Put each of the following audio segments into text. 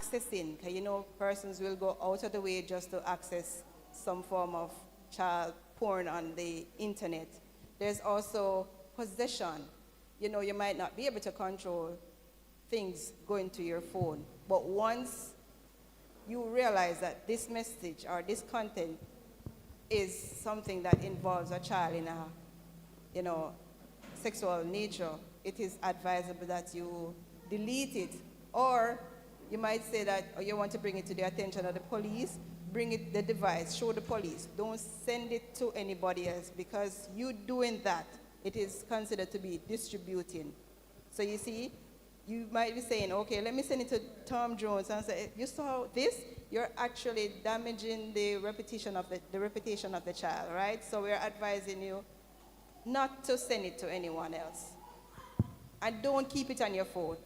accessing, 'cause you know persons will go out of the way just to access some form of child porn on the internet. There's also possession. You know, you might not be able to control things going to your phone, but once you realize that this message or this content is something that involves a child in a, you know, sexual nature, it is advisable that you delete it. Or you might say that you want to bring it to the attention of the police, bring it the device, show the police. Don't send it to anybody else, because you doing that, it is considered to be distributing. So you see, you might be saying, okay, let me send it to Tom Jones and say, you saw this? You're actually damaging the reputation of the child, right? So we're advising you not to send it to anyone else. And don't keep it on your phone,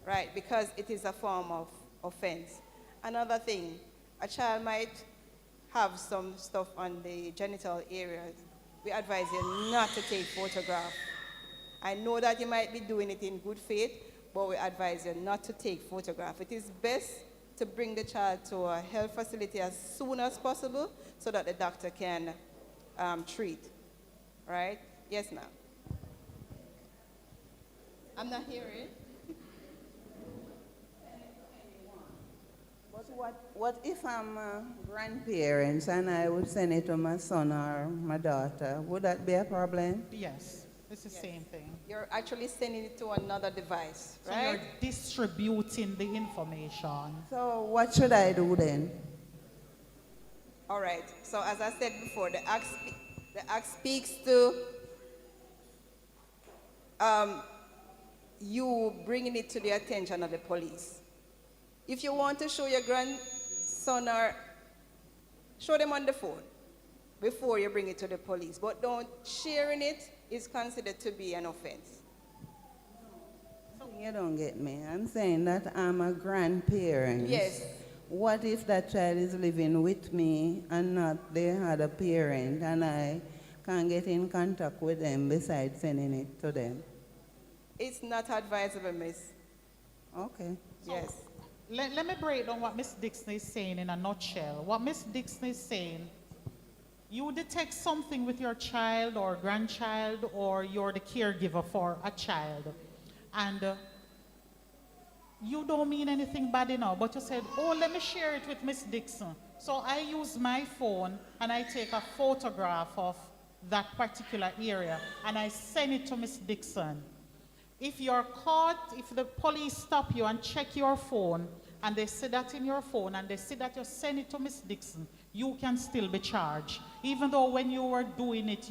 right? Because it is a form of offense. Another thing, a child might have some stuff on the genital areas. We advise you not to take photographs. I know that you might be doing it in good faith, but we advise you not to take photographs. It is best to bring the child to a health facility as soon as possible so that the doctor can treat, right? Yes, ma'am. I'm not hearing. But what if I'm grandparents and I would send it to my son or my daughter? Would that be a problem? Yes, it's the same thing. You're actually sending it to another device, So right? you're distributing the information. So what should I do then? All right. So as I said before, the act speaks to you bringing it to the attention of the police. If you want to show your grandson, or show them on the phone before you bring it to the police, but don't sharing it is considered to be an offense. You don't get me. I'm saying that I'm a grandparent. Yes. What if that child is living with me and not they had a parent and I can't get in contact with them besides sending it to them? It's not advisable, miss. Okay. Yes. Let me break down what Miss Dixon is saying in a nutshell. What Miss Dixon is saying, you detect something with your child or grandchild, or you're the caregiver for a child, and you don't mean anything bad enough, but you said, oh, let me share it with Miss Dixon. So I use my phone and I take a photograph of that particular area and I send it to Miss Dixon. If you're caught, if the police stop you and check your phone, and they see that in your phone, and they see that you send it to Miss Dixon, you can still be charged. Even though when you were doing it,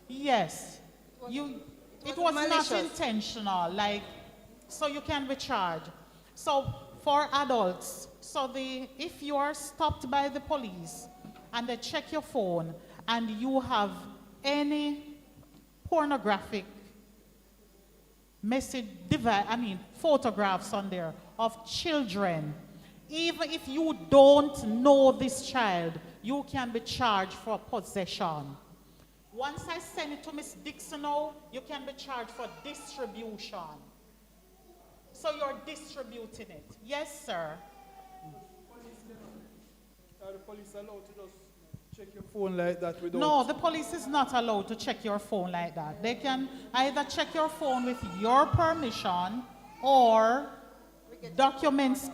yes. It was not intentional, so you can be charged. So for adults, if you are stopped by the police, and they check your phone, and you have any pornographic photographs on there of children. Even if you don't know this child, you can be charged for possession. Once I send it to Miss Dixon now, you can be charged for distribution. So you're distributing it. Yes, sir. Are the police allowed to just check your phone like that without... No, the police is not allowed to check your phone like that. They can either check your phone with your permission, or documents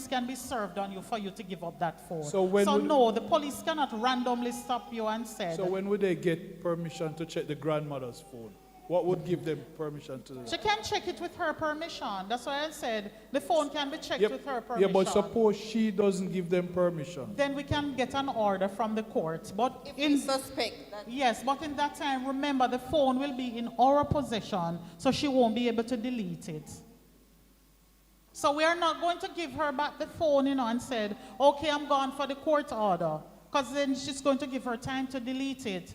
can be served on you for you to give up that phone. No, the police cannot randomly stop you and say... So when would they get permission to check the grandmother's phone? What would give them permission to do that? She can check it with her permission. That's why I said the phone can be checked with her permission. Yeah, but suppose she doesn't give them permission. Then we can get an order from the court. But if we suspect that... Yes, but in that time, remember, the phone will be in our possession, so she won't be able to delete it. So we are not going to give her back the phone, and said, okay, I'm gone for the court order, because then she's going to give her time to delete it.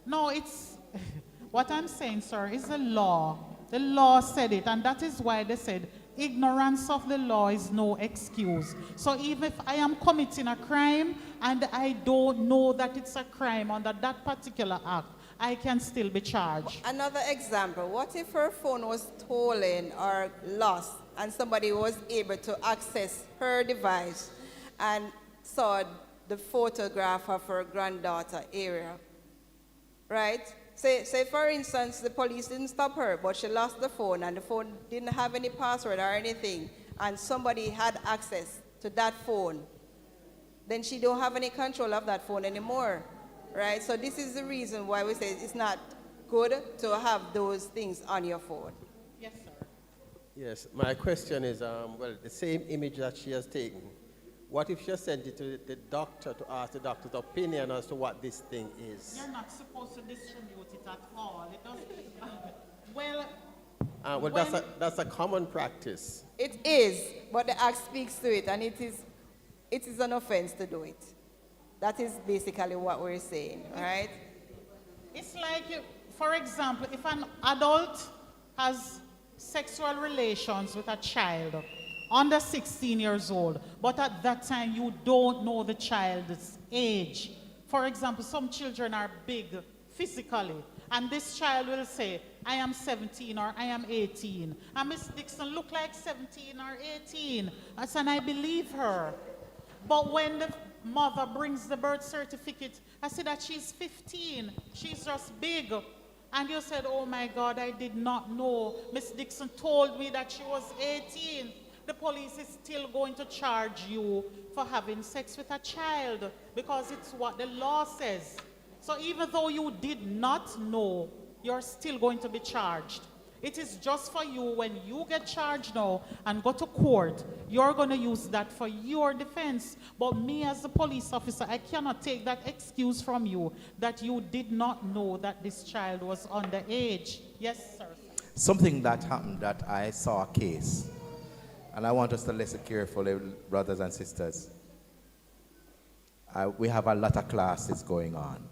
No, it's, what I'm saying, sir, is the law. The law said it, and that is why they said ignorance of the law is no excuse. So even if I am committing a crime and I don't know that it's a crime under that particular act, I can still be charged. Another example, what if her phone was stolen or lost and somebody was able to access her device and saw the photograph of her granddaughter area, right? Say for instance, the police didn't stop her, but she lost the phone and the phone didn't have any password or anything, and somebody had access to that phone, then she don't have any control of that phone anymore, right? So this is the reason why we say it's not good to have those things on your phone. Yes, sir. Yes, my question is, well, the same image that she has taken, what if she sent it to the doctor to ask the doctor's opinion as to what this thing is? You're not supposed to distribute it at all. It doesn't. Well, Well, that's a common practice. It is, but the act speaks to it, and it is an offense to do it. That is basically what we're saying, right? it's like, for example, if an adult has sexual relations with a child under 16 years old, but at that time you don't know the child's age. For example, some children are big physically, and this child will say, I am 17 or I am 18. And Miss Dixon look like 17 or 18. And I believe her. But when the mother brings the birth certificate, I see that she's 15. She's just big. And you said, oh my God, I did not know. Miss Dixon told me that she was 18. The police is still going to charge you for having sex with a child because it's what the law says. So even though you did not know, you're still going to be charged. It is just for you when you get charged now and go to court, you're going to use that for your defense. But me as a police officer, I cannot take that excuse from you that you did not know that this child was underage. Yes, sir. Something that happened that I saw a case, and I want us to listen carefully, brothers and sisters. We have a lot of classes going on,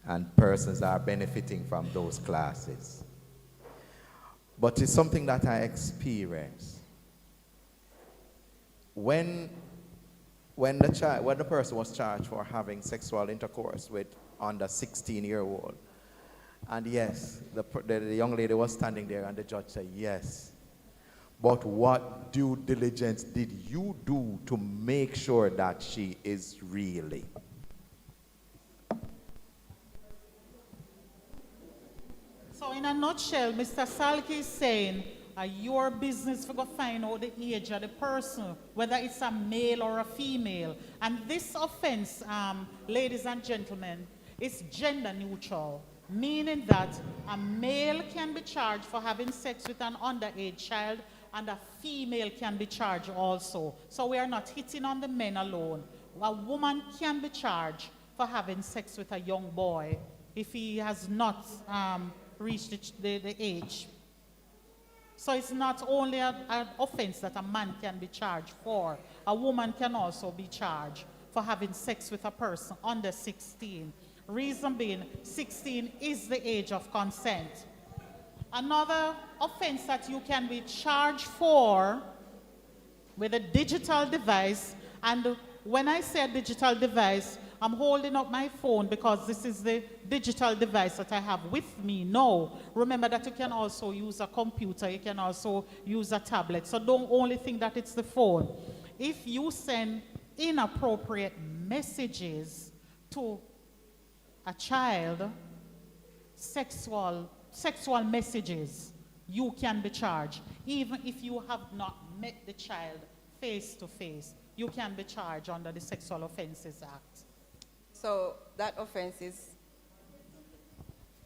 and persons are benefiting from those classes. But it's something that I experienced. When the person was charged for having sexual intercourse with under 16-year-old, and yes, the young lady was standing there, and the judge said, yes. But what due diligence did you do to make sure that she is really? So in a nutshell, Mr. Salki is saying, your business for go find out the age of the person, whether it's a male or a female. And this offense, ladies and gentlemen, is gender neutral, meaning that a male can be charged for having sex with an underage child, and a female can be charged also. So we are not hitting on the men alone. A woman can be charged for having sex with a young boy if he has not reached the age. So it's not only an offense that a man can be charged for. A woman can also be charged for having sex with a person under 16. Reason being, 16 is the age of consent. Another offense that you can be charged for with a digital device, and when I say a digital device, I'm holding up my phone because this is the digital device that I have with me now. Remember that you can also use a computer, you can also use a tablet, so don't only think that it's the phone. If you send inappropriate messages to a child, sexual messages, you can be charged. Even if you have not met the child face to face, you can be charged under the Sexual Offences Act. So that offense is...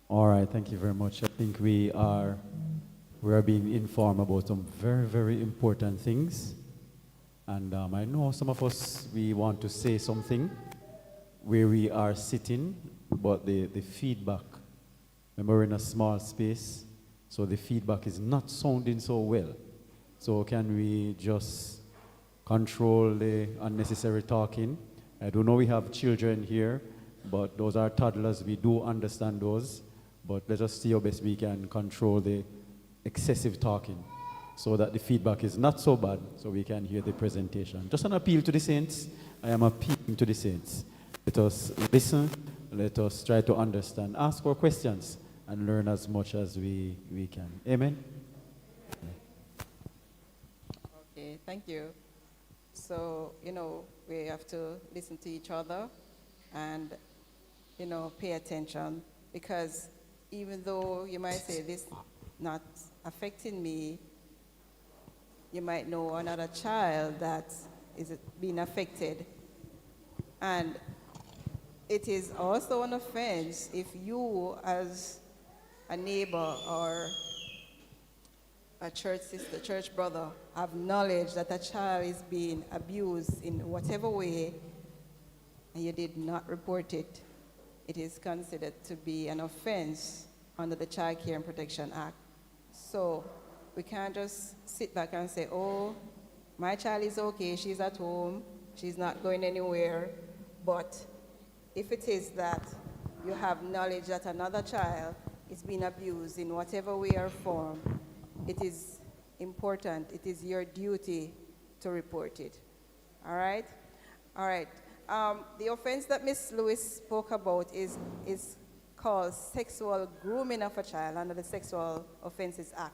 All right, thank you very much. I think we are being informed about some very, very important things. And I know some of us, we want to say something where we are sitting, but the feedback, remember we're in a small space, so the feedback is not sounding so well. So can we just control the unnecessary talking? I do know we have children here, but those are toddlers. We do understand those, but let us see how best we can control the excessive talking so that the feedback is not so bad, so we can hear the presentation. Just an appeal to the saints I am appealing to the saints. Let us listen, let us try to understand, ask our questions, and learn as much as we can. Amen? Okay, thank you. So, we have to listen to each other and, pay attention, because even though you might say this not affecting me, you might know another child that is being affected. And it is also an offense if you, as a neighbor or a church sister, church brother, have knowledge that a child is being abused in whatever way, and you did not report it, it is considered to be an offense under the Child Care and Protection Act. So we can't just sit back and say, oh, my child is okay, she's at home, she's not going anywhere. But if it is that you have knowledge that another child is being abused in whatever way or form, it is important, it is your duty to report it. All right? All right. The offense that Ms. Lewis spoke about is called sexual grooming of a child under the Sexual Offenses Act.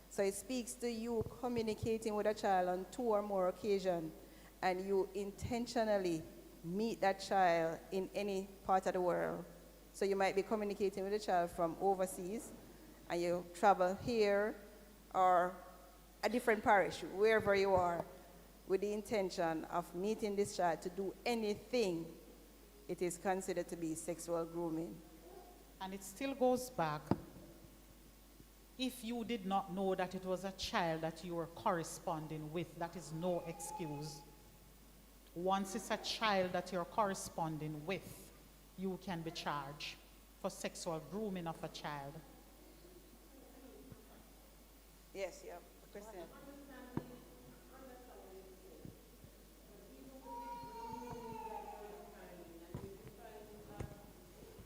So it speaks to you communicating with a child on 2 or more occasions, and you intentionally meet that child in any part of the world. So you might be communicating with a child from overseas, and you travel here or a different parish, wherever you are, with the intention of meeting this child to do anything, it is considered to be sexual grooming. And it still goes back. If you did not know that it was a child that you were corresponding with, that is no excuse. Once it's a child that you're corresponding with, you can be charged for sexual grooming of a child. Yes, you have a question.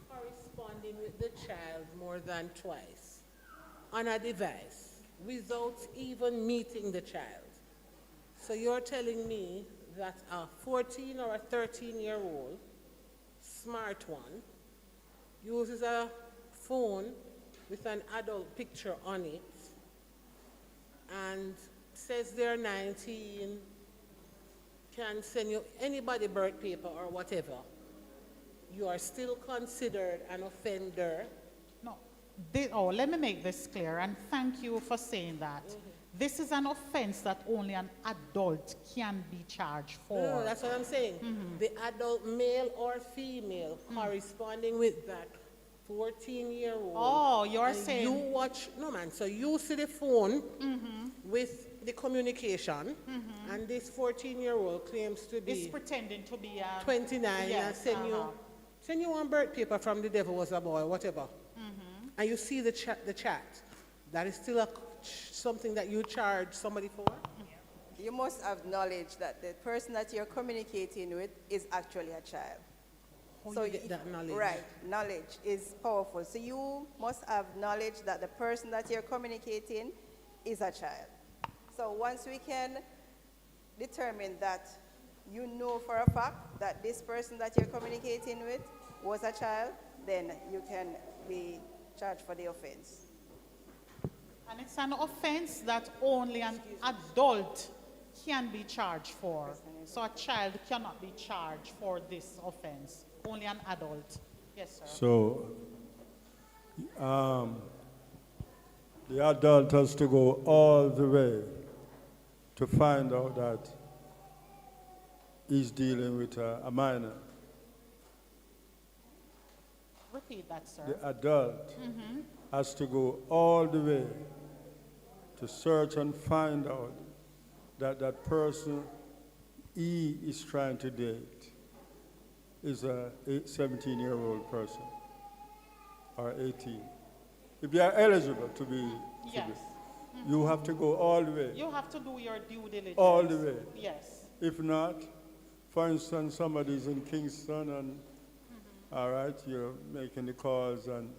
Corresponding with the child more than twice on a device without even meeting the child. So you're telling me that a 14 or a 13-year-old smart one uses a phone with an adult picture on it and says they're 19, can send you anybody birth paper or whatever, you are still considered an offender? No. Let me make this clear, and thank you for saying that. Mm-hmm. This is an offense that only an adult can be charged for. No, that's what I'm saying. Mm-hmm. The adult, male or female, corresponding with that 14-year-old. Oh, you're saying... You watch... No, man. So you see the phone with the communication, and this 14-year-old claims to be... Is pretending to be... 29, yes, and send you one birth paper from the devil was a boy, whatever. And you see the chat. That is still something that you charge somebody for? You must have knowledge that the person that you're communicating with is actually a child. How do you get that knowledge? Right, knowledge is powerful. So you must have knowledge that the person that you're communicating is a child. So once we can determine that you know for a fact that this person that you're communicating with was a child, then you can be charged for the offense. And it's an offense that only an adult can be charged for. So a child cannot be charged for this offense. Only an adult. Yes, sir. So the adult has to go all the way to find out that he's dealing with a minor. Repeat that, sir. The adult has to go all the way to search and find out that that person he is trying to date is a 17-year-old person or 18. If they are eligible to be, you have to go all the way. You have to do your due diligence. All the way. Yes. If not, for instance, somebody's in Kingston and, all right, you're making the calls and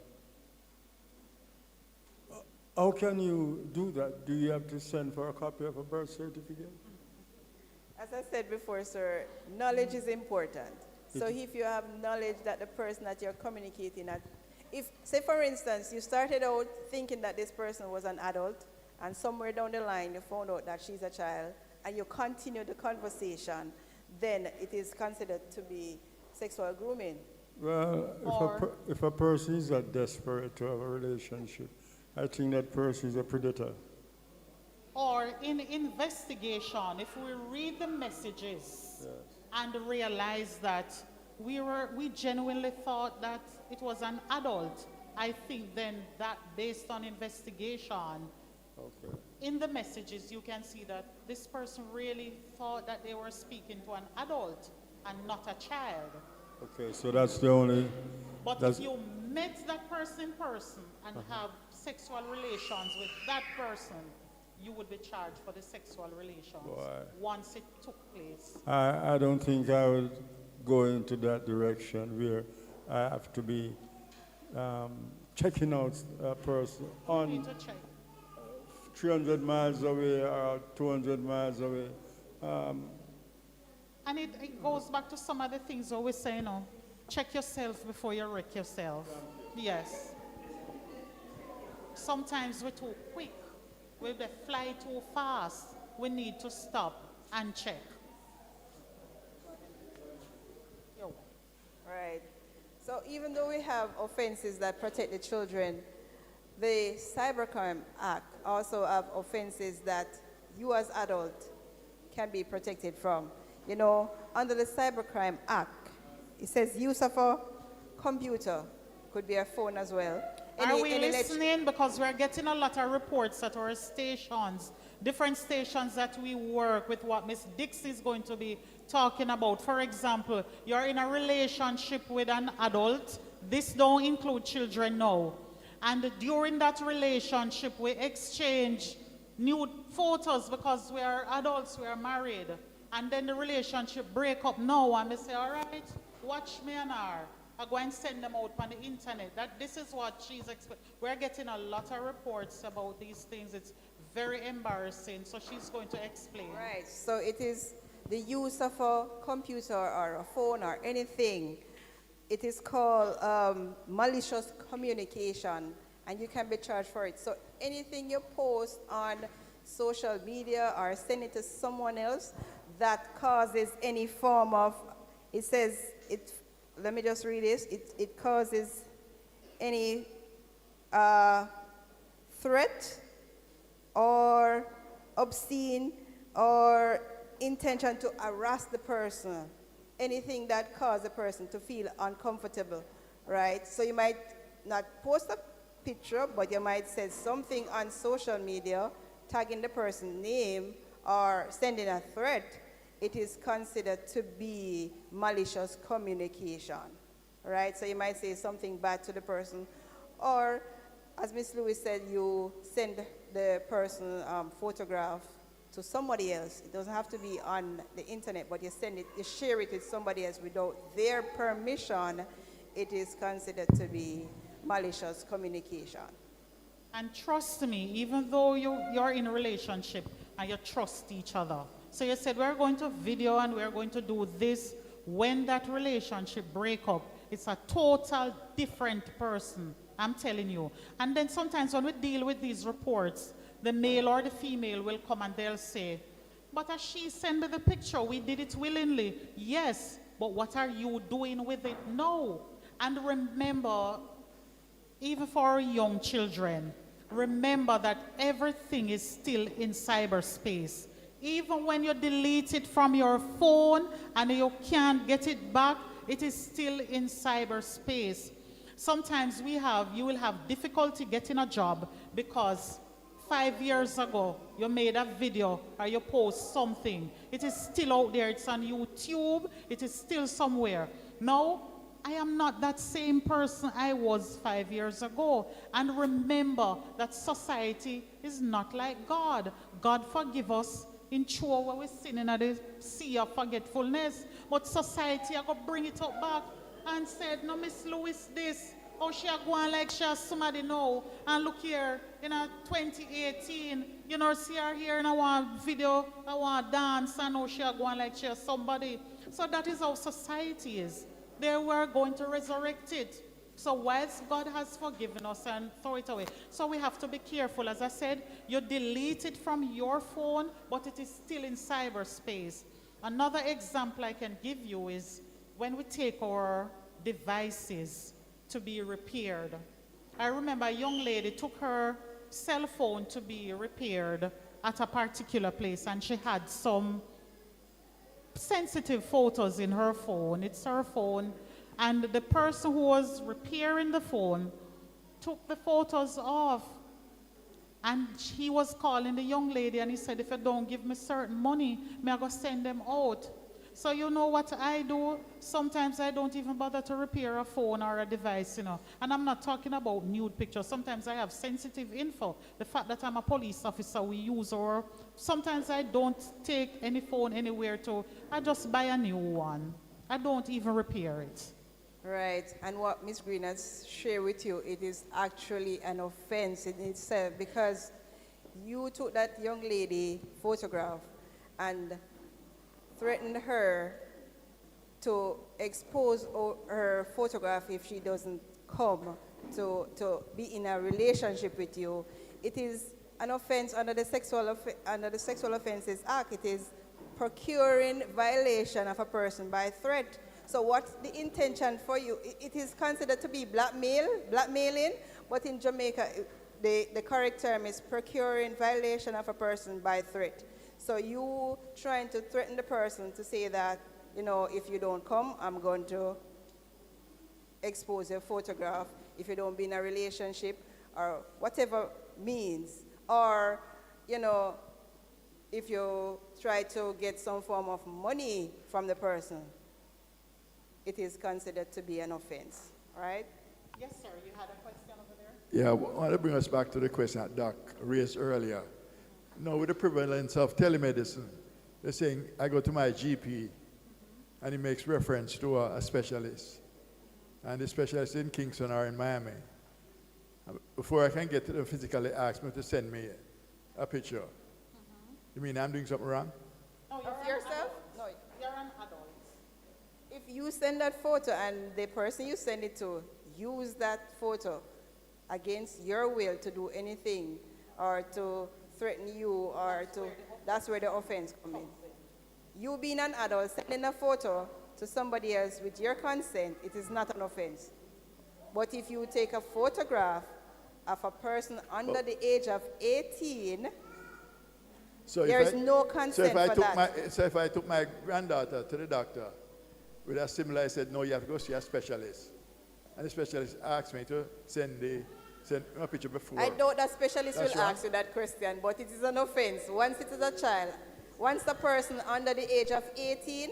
how can you do that? Do you have to send for a copy of a birth certificate? As I said before, sir, knowledge is important. So if you have knowledge that the person that you're communicating at, if, say for instance, you started out thinking that this person was an adult, and somewhere down the line you found out that she's a child, and you continue the conversation, then it is considered to be sexual grooming. Well, if a person is that desperate to have a relationship, I think that person is a predator. Or in investigation, if we read the messages and realize that we genuinely thought that it was an adult, I think then that based on investigation, in the messages you can see that this person really thought that they were speaking to an adult and not a child. Okay, so that's the only... But if you met that person in person and have sexual relations with that person, you would be charged for the sexual relations once it took place. I don't think I would go into that direction where I have to be checking out a person You need on to check. 300 miles away or 200 miles away. And it goes back to some of the things we always say, check yourself before you wreck yourself. Yes. Sometimes we're too quick. We fly too fast. We need to stop and check. Right. So even though we have offenses that protect the children, the Cybercrime Act also have offenses that you as adult can be protected from. You know, under the Cybercrime Act, it says use of a computer, could be a phone as well. Are we listening? Because we're getting a lot of reports at our stations, different stations that we work with what Ms. Dixie is going to be talking about. For example, you're in a relationship with an adult. This don't include children now. And during that relationship, we exchange nude photos because we are adults, we are married. And then the relationship break up now, and they say, all right, watch me and her. I go and send them out on the internet. This is what she's expecting. We're getting a lot of reports about these things. It's very embarrassing. So she's going to explain. Right. So it is the use of a computer or a phone or anything. It is called malicious communication, and you can be charged for it. So anything you post on social media or send it to someone else that causes any form of, it says, let me just read this. It causes any threat or obscene or intention to harass the person. Anything that causes the person to feel uncomfortable, right? So you might not post a picture, but you might say something on social media, tagging the person's name or sending a threat. It is considered to be malicious communication, right? So you might say something bad to the person, or as Ms. Lewis said, you send the person photograph to somebody else. It doesn't have to be on the internet, but you send it, you share it with somebody else without their permission. It is considered to be malicious communication. And trust me, even though you're in a relationship and you trust each other. So you said, we're going to video and we're going to do this. When that relationship break up, it's a total different person, I'm telling you. And then sometimes when we deal with these reports, the male or the female will come and they'll say, but as she sent me the picture, we did it willingly. Yes, but what are you doing with it? No. And remember, even for our young children, remember that everything is still in cyberspace. Even when you delete it from your phone and you can't get it back, it is still in cyberspace. Sometimes you will have difficulty getting a job because 5 years ago you made a video or you post something. It is still out there. It's on YouTube. It is still somewhere. Now, I am not that same person I was 5 years ago. And remember that society is not like God. God forgive us in true when we're sinning at the sea of forgetfulness. But society, I go bring it up back and said, no, Miss Lewis, this. Oh, she a go on like she has somebody know. And look here, in a 2018, you know, see her here in our video, our dance, and oh, she a go on like she has somebody. So that is how society is. They were going to resurrect it. So whilst God has forgiven us and throw it away. So we have to be careful. As I said, you delete it from your phone, but it is still in cyberspace. Another example I can give you is when we take our devices to be repaired. I remember a young lady took her cell phone to be repaired at a particular place, and she had some sensitive photos in her phone. It's her phone, and the person who was repairing the phone took the photos off. And he was calling the young lady, and he said, if you don't give me certain money, me I go send them out. So you know what I do? Sometimes I don't even bother to repair a phone or a device, you know. And I'm not talking about nude pictures. Sometimes I have sensitive info. The fact that I'm a police officer, we use our... Sometimes I don't take any phone anywhere I just buy a new one. I don't even repair it. Right, and what Ms. Green has shared with you, it is actually an offense in itself because you took that young lady photograph and threatened her to expose her photograph if she doesn't come to be in a relationship with you. It is an offense under the Sexual Offences Act. It is procuring violation of a person by threat. So what's the intention for you? It is considered to be blackmailing, but in Jamaica, the correct term is procuring violation of a person by threat. So you trying to threaten the person to say that, you know, if you don't come, I'm going to expose your photograph. If you don't be in a relationship, or whatever means, or, you know, if you try to get some form of money from the person, it is considered to be an offense, right? Yes, sir. You had a question over there? Yeah, I want to bring us back to the question that Doc raised earlier. Now, with the prevalence of telemedicine, they're saying, I go to my GP, and he makes reference to a specialist. And the specialist in Kingston or in Miami. Before I can get to them physically, ask me to send me a picture. You mean I'm doing something wrong? No, Of yourself? No. You're an adult. If you send that photo and the person you send it to use that photo against your will to do anything or to threaten you or that's where the offense comes in. You being an adult sending a photo to somebody else with your consent, it is not an offense. But if you take a photograph of a person under the age of 18, there is no consent for that. So if I took my granddaughter to the doctor with a similar, I said, no, you have to go see a specialist. And the specialist asked me to send a picture before. I doubt that specialist That's will wrong. ask you that question, but it is an offense. Once it is a child, once the person under the age of 18,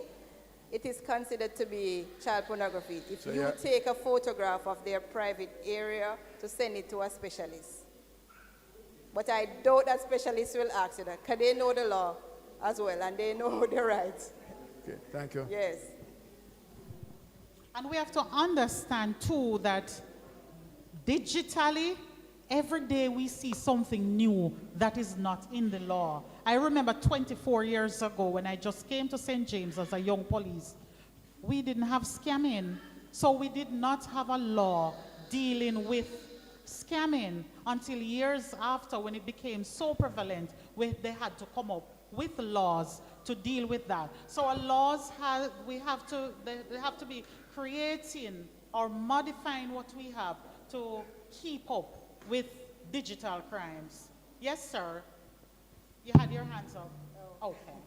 it is considered to be child pornography. If So you take a photograph of their private area to send it to a specialist. But I doubt that specialist will ask you that, because they know the law as well, and they know the rights. Okay, thank you. Yes. And we have to understand, too, that digitally, every day we see something new that is not in the law. I remember 24 years ago when I just came to St. James as a young police, we didn't have scamming. So we did not have a law dealing with scamming until years after when it became so prevalent, they had to come up with laws to deal with that. So our laws they have to be creating or modifying what we have to keep up with digital crimes. Yes, sir. You had your hands up. Okay.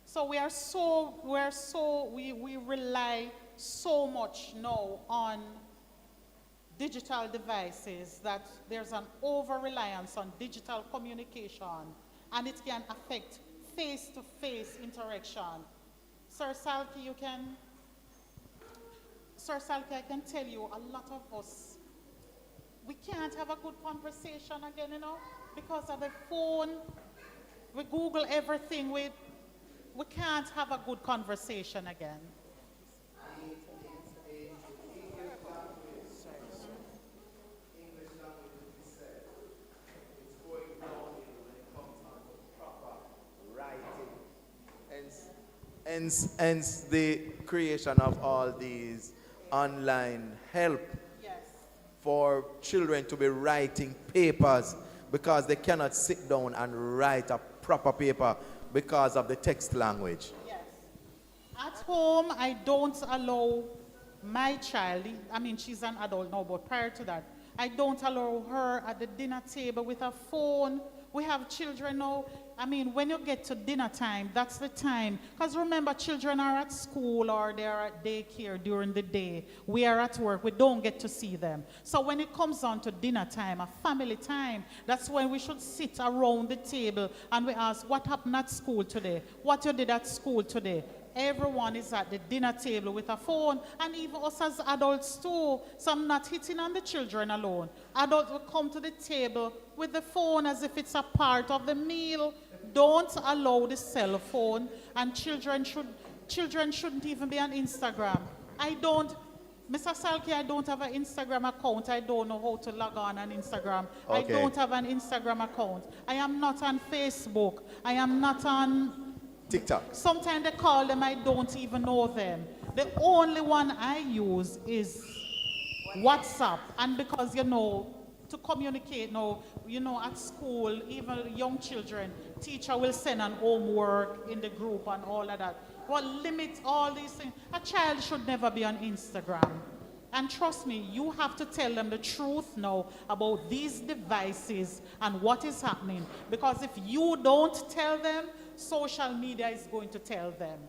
So we rely so much now on digital devices that there's an over-reliance on digital communication, and it can affect face-to-face interaction. Sir Salke, I can tell you a lot of us, we can't have a good conversation again, you know, because of the phone. We Google everything. We can't have a good conversation again. Hence the creation of all these online help for children to be writing papers because they cannot sit down and write a proper paper because of the text language. At home, I don't allow my child, I mean, she's an adult now, but prior to that, I don't allow her at the dinner table with a phone. We have children now. I mean, when you get to dinner time, that's the time. Because remember, children are at school or they are at daycare during the day. We are at work. We don't get to see them. So when it comes on to dinner time, a family time, that's when we should sit around the table and we ask, what happened at school today? What you did at school today? Everyone is at the dinner table with a phone, and even us as adults too. So I'm not hitting on the children alone. Adults will come to the table with the phone as if it's a part of the meal. Don't allow the cell phone, and children shouldn't even be on Instagram. Mr. Salki, I don't have an Instagram account. I don't know how to log on Instagram. Okay. I don't have an Instagram account. I am not on Facebook. I am not on TikTok. Sometimes they call them, I don't even know them. The only one I use is WhatsApp. And because, to communicate now, at school, even young children, teacher will send an homework in the group and all of that. Well, limit all these things. A child should never be on Instagram. And trust me, you have to tell them the truth now about these devices and what is happening. Because if you don't tell them, social media is going to tell them.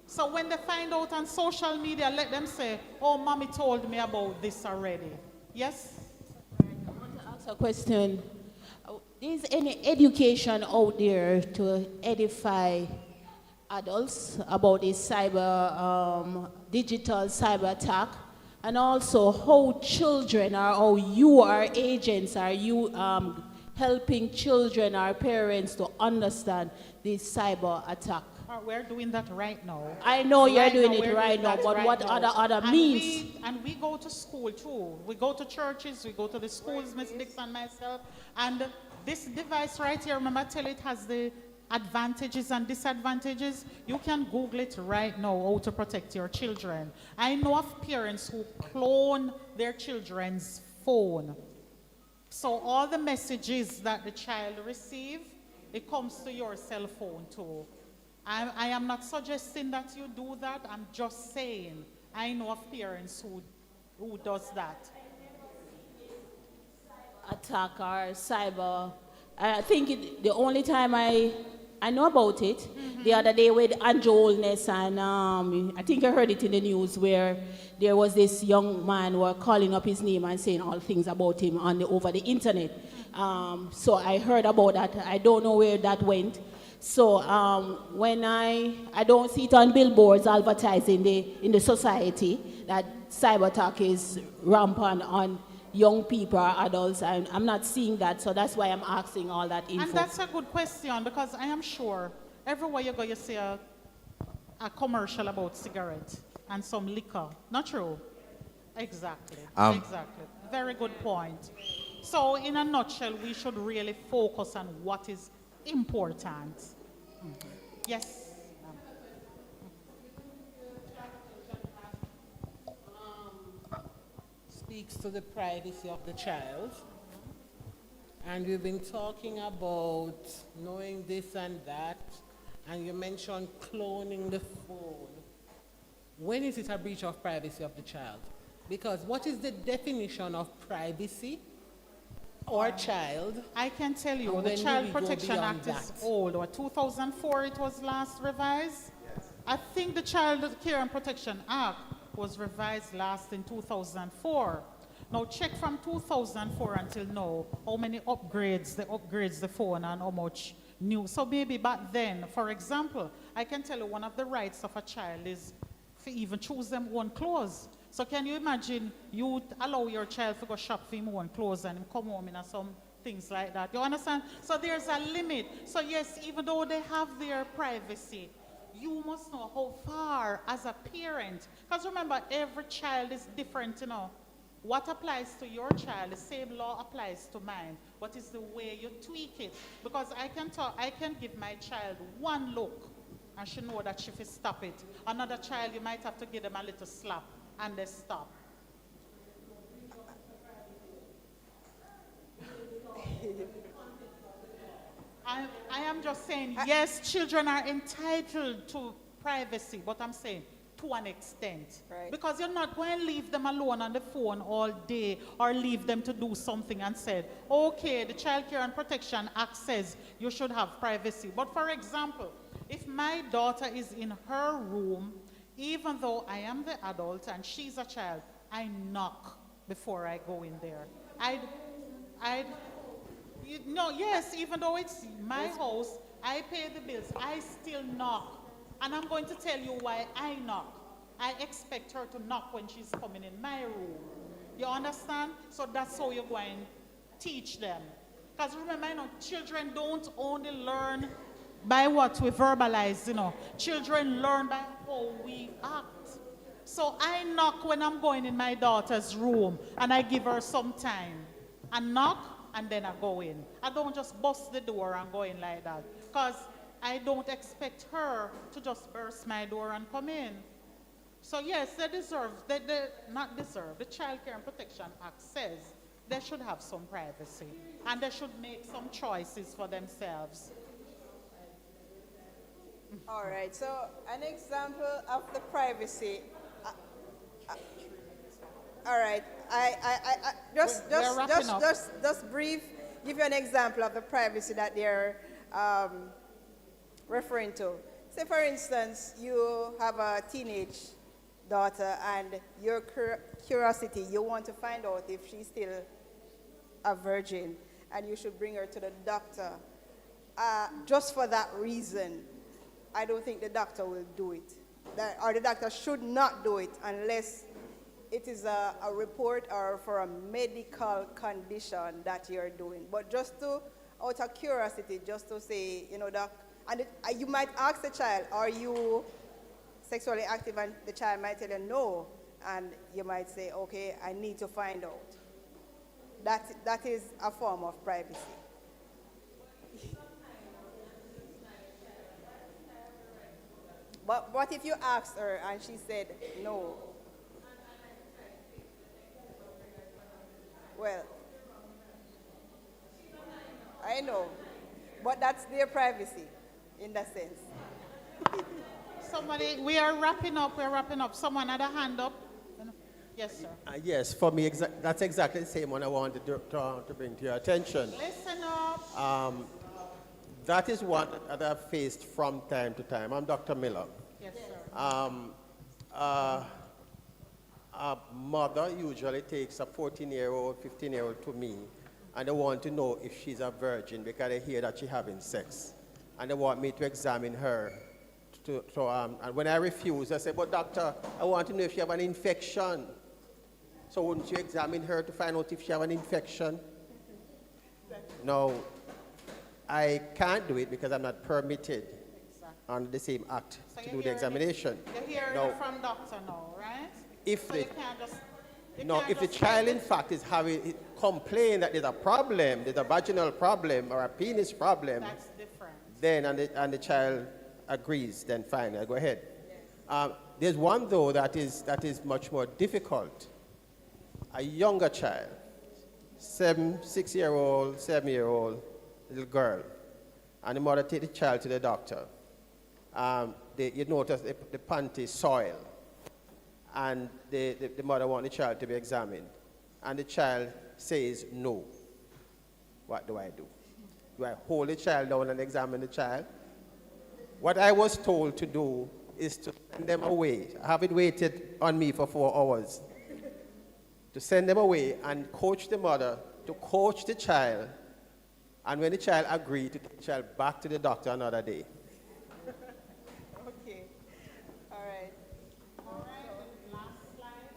So when they find out on social media, let them say, oh, mommy told me about this already. Yes? I want to ask a question. Is any education out there to edify adults about this digital cyber attack? And also how children or how you are agents, are you helping children or parents to understand this cyber attack? We're doing that right now. I know you're doing it right now, but what other means? And we go to school too. We go to churches, we go to the schools, Ms. Dix and myself. And this device right here, remember I tell you it has the advantages and disadvantages. You can Google it right now, how to protect your children. I know of parents who clone their children's phone. So all the messages that the child receives, it comes to your cell phone too. I am not suggesting that you do that. I'm just saying I know of parents who does that. Attack or cyber. I think the only time I know about it, the other day with Andrew Holness, and I think I heard it in the news where there was this young man who was calling up his name and saying all things about him over the internet. So I heard about that. I don't know where that went. So when I don't see it on billboards advertising in the society that cyber attack is rampant on young people or adults, I'm not seeing that, so that's why I'm asking all that info. And that's a good question, because I am sure everywhere you go you see a commercial about cigarettes and some liquor. Not true? Exactly. Exactly. Very good point. So in a nutshell, we should really focus on what is important. Yes. Speaks to the privacy of the child. And we've been talking about knowing this and that, and you mentioned cloning the phone. When is it a breach of privacy of the child? Because what is the definition of privacy or child? I can tell you, And the when do Child we go Protection beyond Act is that? old, or 2004 it was last revised. Yes. I think the Child Care and Protection Act was revised last in 2004. Now check from 2004 until now, how many upgrades the phone and how much new. So maybe back then, for example, I can tell you one of the rights of a child is to even choose them own clothes. So can you imagine you allow your child to go shop for him own clothes and him come home in some things like that? You understand? So there's a limit. So yes, even though they have their privacy, you must know how far as a parent, because remember, every child is different, What applies to your child, the same law applies to mine. What is the way you tweak it? Because I can give my child one look and she know that she will stop it. Another child, you might have to give them a little slap, and they stop. I am just saying, yes, children are entitled to privacy, but I'm saying to an extent. Right. Because you're not going to leave them alone on the phone all day or leave them to do something and say, okay, the Child Care and Protection Act says you should have privacy. But for example, if my daughter is in her room, even though I am the adult and she's a child, I knock before I go in there. Yes, even though it's my house, I pay the bills, I still knock. And I'm going to tell you why I knock. I expect her to knock when she's coming in my room. You understand? So that's how you're going to teach them. Because remember, children don't only learn by what we verbalize, Children learn by how we act. So I knock when I'm going in my daughter's room, and I give her some time. I knock, and then I go in. I don't just bust the door and go in like that. Because I don't expect her to just burst my door and come in. So yes, they not deserve. The Child Care and Protection Act says they should have some privacy. And they should make some choices for themselves. All right, so an example of the privacy. All right, I just brief, give you an example of the privacy that they're referring to. Say, for instance, you have a teenage daughter and your curiosity, you want to find out if she's still a virgin, and you should bring her to the doctor. Just for that reason, I don't think the doctor will do it. Or the doctor should not do it unless it is a report or for a medical condition that you're doing. But just out of curiosity, just to say, doc, and you might ask the child, are you sexually active? And the child might tell you no. And you might say, okay, I need to find out. That is a form of privacy. But what if you asked her and she said no? Well, I know, but that's their privacy in that sense. Somebody, we are wrapping up. Someone had a hand up. Yes, sir. Yes, for me, that's exactly the same one I wanted to bring to your attention. Listen up. That is one that I've faced from time to time. I'm Dr. Miller. Yes, sir. A mother usually takes a 14-year-old, 15-year-old to me, and they want to know if she's a virgin because they hear that she's having sex. And they want me to examine her. And when I refuse, I say, but doctor, I want to know if she have an infection. So wouldn't you examine her to find out if she have an infection? No, I can't do it because I'm not permitted under the same act to do the examination. You're hearing it from doctor now, right? If so if the child in fact is having complain that there's a problem, there's a vaginal problem or a penis problem, that's different. Then and the child agrees, then fine, I'll go ahead. There's one though that is much more difficult. A younger child, 6-year-old, 7-year-old little girl, and the mother take the child to the doctor. You notice the panty soil, and the mother wants the child to be examined, and the child says no. What do I do? Do I hold the child down and examine the child? What I was told to do is to send them away. I have it waited on me for 4 hours. To send them away and coach the mother to coach the child, and when the child agreed, to take the child back to the doctor another day. Okay. All right. Last slide.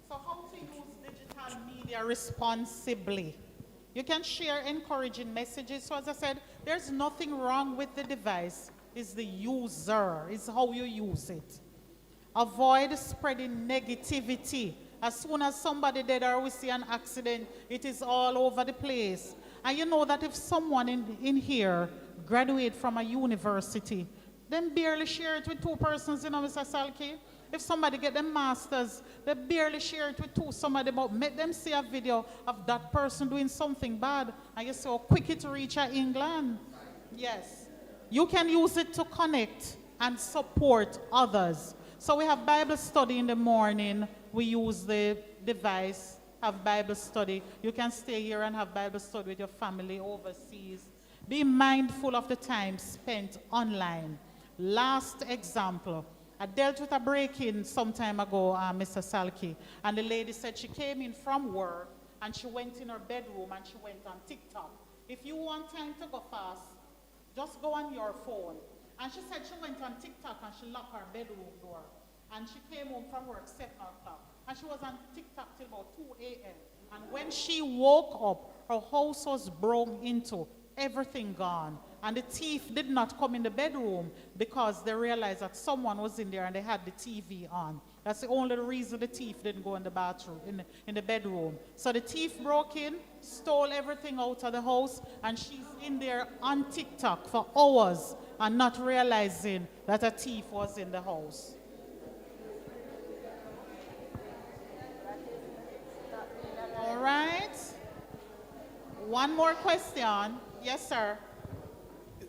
So how to use digital media responsibly. You can share encouraging messages. So as I said, there's nothing wrong with the device. It's the user. It's how you use it. Avoid spreading negativity. As soon as somebody dead or we see an accident, it is all over the place. And you know that if someone in here graduate from a university, them barely share it with two persons, you know, Mr. Salki. If somebody get them masters, they barely share it with somebody, but make them see a video of that person doing something bad, and you see how quick it reach England. Yes. You can use it to connect and support others. So we have Bible study in the morning. We use the device, have Bible study. You can stay here and have Bible study with your family overseas. Be mindful of the time spent online. Last example, I dealt with a break-in some time ago, Mr. Salki, and the lady said she came in from work and she went in her bedroom and she went on TikTok. If you want time to go fast, just go on your phone. And she said she went on TikTok and she locked her bedroom door. And she came home from work 7 o'clock. And she was on TikTok till about 2 a.m. And when she woke up, her house was broken into, everything gone. And the thief did not come in the bedroom because they realized that someone was in there and they had the TV on. That's the only reason the thief didn't go in the bathroom, in the bedroom. So the thief broke in, stole everything out of the house, and she's in there on TikTok for hours and not realizing that a thief was in the house. All right. One more question. Yes, sir.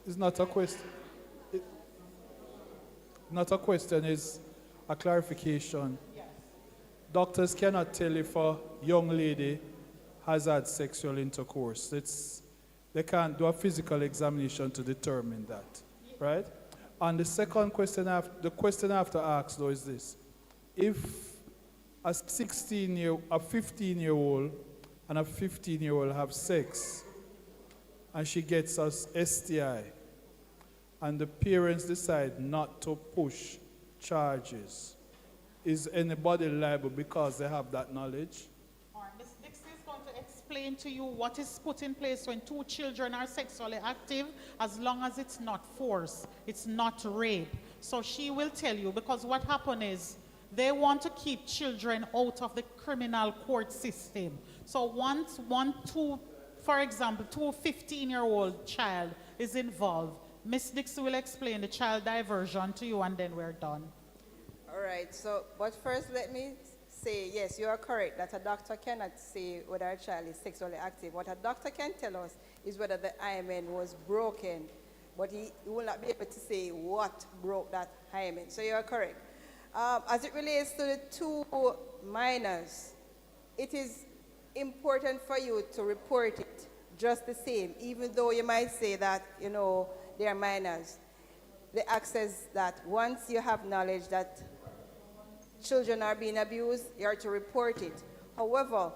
It's not a question. Not a question, it's a clarification. Yes. Doctors cannot tell if a young lady has had sexual intercourse. They can't do a physical examination to determine that, right? And the second question, the question I have to ask though is this. If a 15-year-old and a 15-year-old have sex and she gets us SDA, and the parents decide not to push charges, is anybody liable because they have that knowledge? All right, Ms. Dixon is going to explain to you what is put in place when two children are sexually active, as long as it's not force, it's not rape. So she will tell you, because what happened is they want to keep children out of the criminal court system. So once for example, two 15-year-old child is involved, Ms. Dixon will explain the child diversion to you, and then we're done. All right, so, but first let me say, yes, you are correct that a doctor cannot say whether a child is sexually active. What a doctor can tell us is whether the hymen was broken, but he will not be able to say what broke that hymen. So you are correct. As it relates to the two minors, it is important for you to report it just the same, even though you might say that, you know, they are minors. The access that once you have knowledge that children are being abused, you are to report it. However,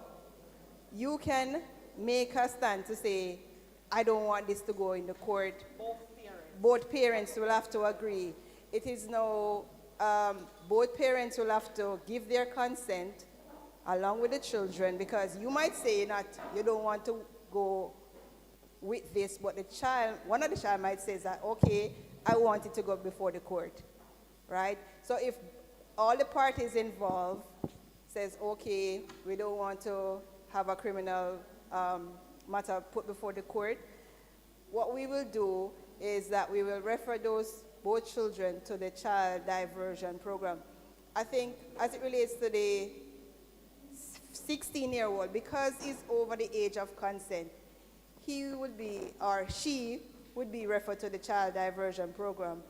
you can make a stand to say, I don't want this to go in the court. Both parents will have to agree. It is no, both parents will have to give their consent along with the children, because you might say you don't want to go with this, but one of the child might say that, okay, I want it to go before the court, right? So if all the parties involved says, okay, we don't want to have a criminal matter put before the court, what we will do is that we will refer both children to the child diversion program. I think as it relates to the 16-year-old, because he's over the age of consent, he would be, or she would be referred to the child diversion program.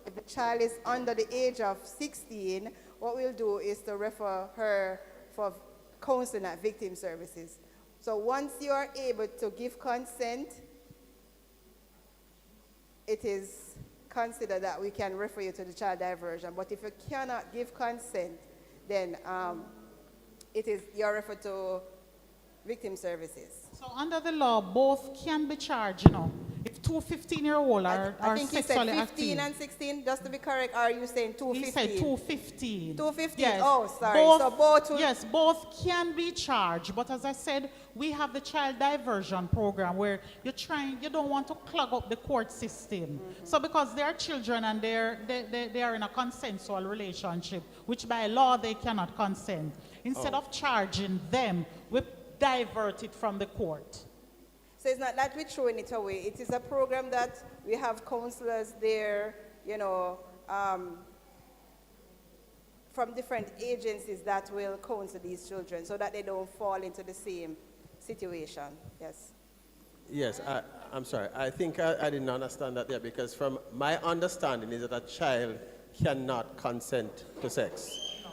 If the child is under the age of 16, what we'll do is to refer her for counseling at victim services. So once you are able to give consent, it is considered that we can refer you to the child diversion. But if you cannot give consent, then you're referred to victim services. So under the law, both can be charged, you know. If two 15-year-olds are I think sexually he said 15 active. and 16, just to be correct, or are you saying 215? He said 215. 215, yes. oh, sorry. So both will... Yes, both can be charged. But as I said, we have the child diversion program where you don't want to clog up the court system. So because they are children and they are in a consensual relationship, which by law they cannot consent. Instead of charging them, we divert it from the court. So it's not that we're throwing it away. It is a program that we have counselors there, you know, from different agencies that will counsel these children so that they don't fall into the same situation. Yes. Yes, I'm sorry. I think I didn't understand that there because from my understanding is that a child cannot consent to sex.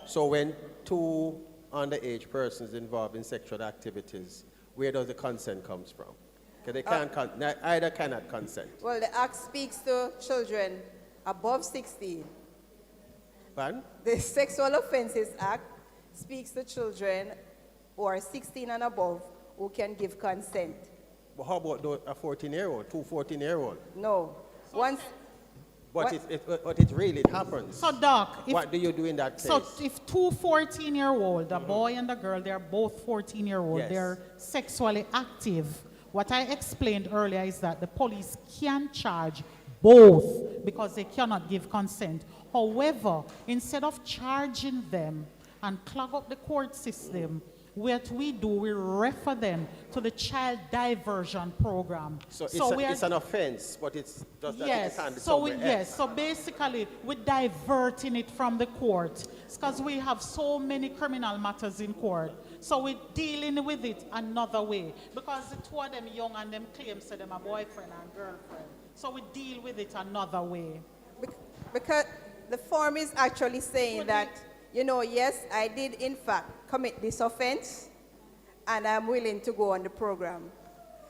So when two underage persons involved in sexual activities, where does the consent comes from? Because they can't either cannot consent. Well, the Act speaks to children above 16. Pardon? The Sexual Offences Act speaks to children who are 16 and above who can give consent. But how about a 14-year-old, two 14-year-old? No. Once. But it really happens. So, Doc, What do you do in that case? So if two 14-year-old, the boy and the girl, they're both 14-year-old, Yes. they're sexually active. What I explained earlier is that the police can charge both because they cannot give consent. However, instead of charging them and clog up the court system, what we do, we refer them to the child diversion program. So it's an offense, but it's just that it can't be somewhere else. Yes, so basically we're diverting it from the court. It's because we have so many criminal matters in court. So we're dealing with it another way. Because the two of them young and them claims to them a boyfriend and girlfriend. So we deal with it another way. Because the form is actually saying that, you know, yes, I did in fact commit this offense, and I'm willing to go on the program.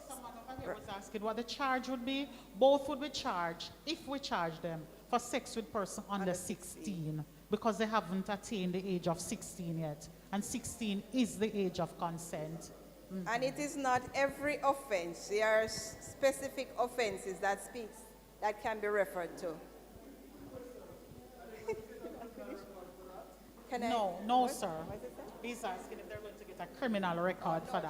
Someone over here was asking what the charge would be. Both would be charged if we charge them for sex with person under 16 because they haven't attained the age of 16 yet. And 16 is the age of consent. Mm-hmm. And it is not every offense. There are specific offenses that can be referred to. No, sir. He's asking if they're going to get a criminal record for that.